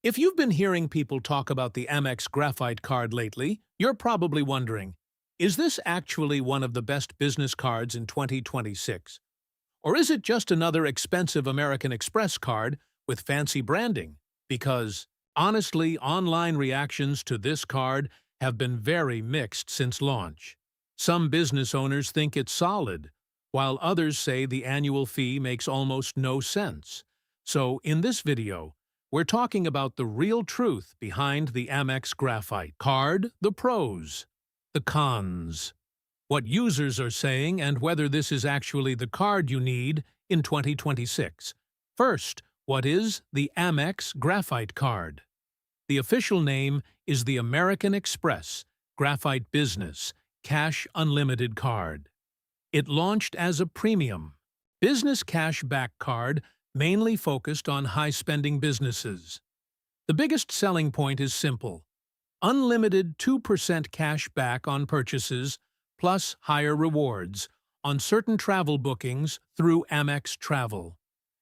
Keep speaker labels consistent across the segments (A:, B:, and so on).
A: If you've been hearing people talk about the Amex Graphite Card lately, you're probably wondering, is this actually one of the best business cards in 2026? Or is it just another expensive American Express card with fancy branding? Because, honestly, online reactions to this card have been very mixed since launch. Some business owners think it's solid, while others say the annual fee makes almost no sense. So, in this video, we're talking about the real truth behind the Amex Graphite Card, the pros, the cons, what users are saying, and whether this is actually the card you need in 2026. First, what is the Amex Graphite Card? The official name is the American Express Graphite Business Cash Unlimited Card. It launched as a premium business cash back card mainly focused on high-spending businesses. The biggest selling point is simple: unlimited 2% cash back on purchases, plus higher rewards on certain travel bookings through Amex Travel.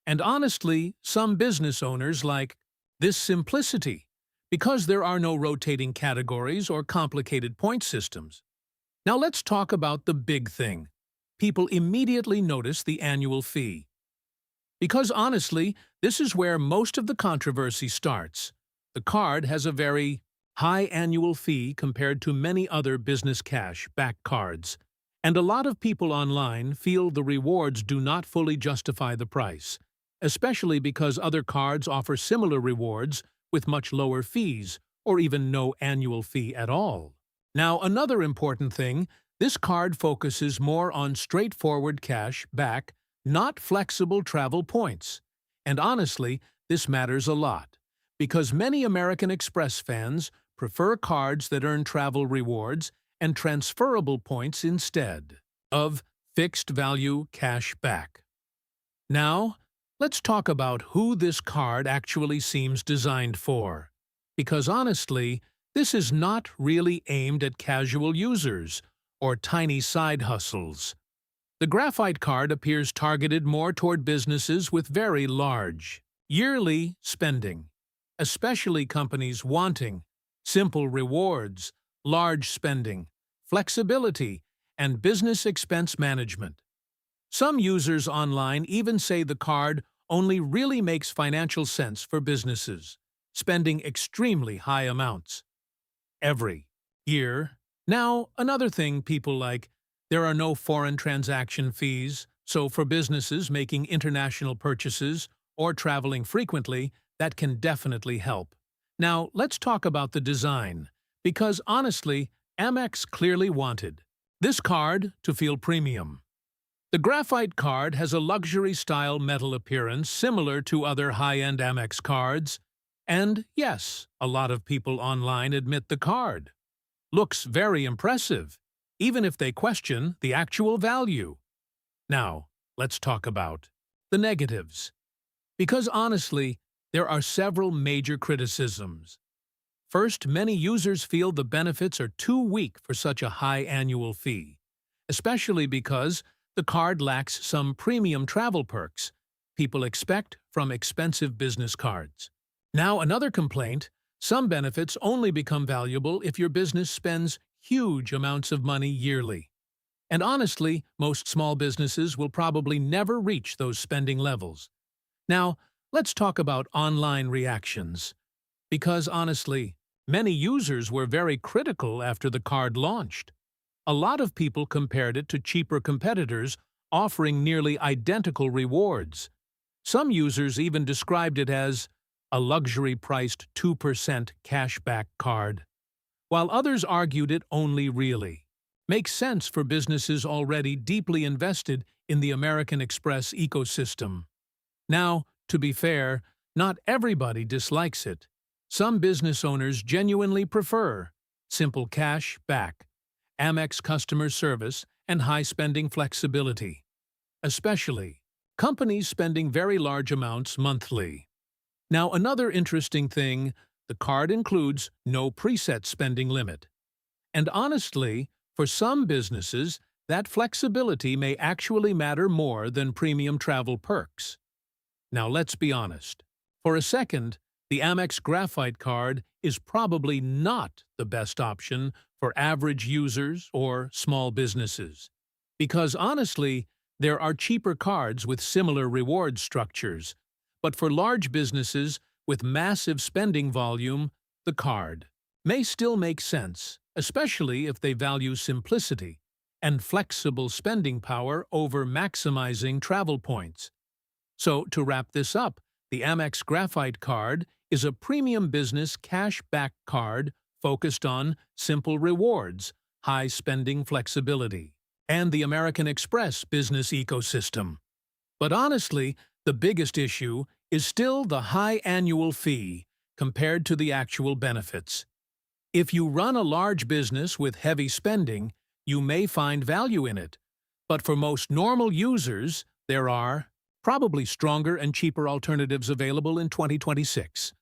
A: And honestly, some business owners like this simplicity because there are no rotating categories or complicated point systems. Now let's talk about the big thing. People immediately notice the annual fee. Because honestly, this is where most of the controversy starts. The card has a very high annual fee compared to many other business cash back cards, and a lot of people online feel the rewards do not fully justify the price, especially because other cards offer similar rewards with much lower fees or even no annual fee at all. Now, another important thing, this card focuses more on straightforward cash back, not flexible travel points. And honestly, this matters a lot, because many American Express fans prefer cards that earn travel rewards and transferable points instead of fixed-value cash back. Now, let's talk about who this card actually seems designed for, because honestly, this is not really aimed at casual users or tiny side hustles. The Graphite Card appears targeted more toward businesses with very large, yearly spending, especially companies wanting simple rewards, large spending, flexibility, and business expense management. Some users online even say the card only really makes financial sense for businesses, spending extremely high amounts every year. Now, another thing people like, there are no foreign transaction fees, so for businesses making international purchases or traveling frequently, that can definitely help. Now, let's talk about the design, because honestly, Amex clearly wanted this card to feel premium. The Graphite Card has a luxury-style metal appearance similar to other high-end Amex cards, and yes, a lot of people online admit the card looks very impressive, even if they question the actual value. Now, let's talk about the negatives, because honestly, there are several major criticisms. First, many users feel the benefits are too weak for such a high annual fee, especially because the card lacks some premium travel perks people expect from expensive business cards. Now, another complaint: some benefits only become valuable if your business spends huge amounts of money yearly. And honestly, most small businesses will probably never reach those spending levels. Now, let's talk about online reactions. Because honestly, many users were very critical after the card launched. A lot of people compared it to cheaper competitors offering nearly identical rewards. Some users even described it as a luxury-priced 2% cashback card, while others argued it only really makes sense for businesses already deeply invested in the American Express ecosystem. Now, to be fair, not everybody dislikes it. Some business owners genuinely prefer simple cash back, Amex customer service, and high-spending flexibility, especially companies spending very large amounts monthly. Now, another interesting thing, the card includes no preset spending limit. And honestly, for some businesses, that flexibility may actually matter more than premium travel perks. Now, let's be honest. For a second, the Amex Graphite Card is probably not the best option for average users or small businesses. Because honestly, there are cheaper cards with similar reward structures. But for large businesses with massive spending volume, the card may still make sense, especially if they value simplicity and flexible spending power over maximizing travel points. So, to wrap this up, the Amex Graphite Card is a premium business cash-back card focused on simple rewards, high spending flexibility, and the American Express business ecosystem. But honestly, the biggest issue is still the high annual fee compared to the actual benefits. If you run a large business with heavy spending, you may find value in it. But for most normal users, there are probably stronger and cheaper alternatives available in 2026.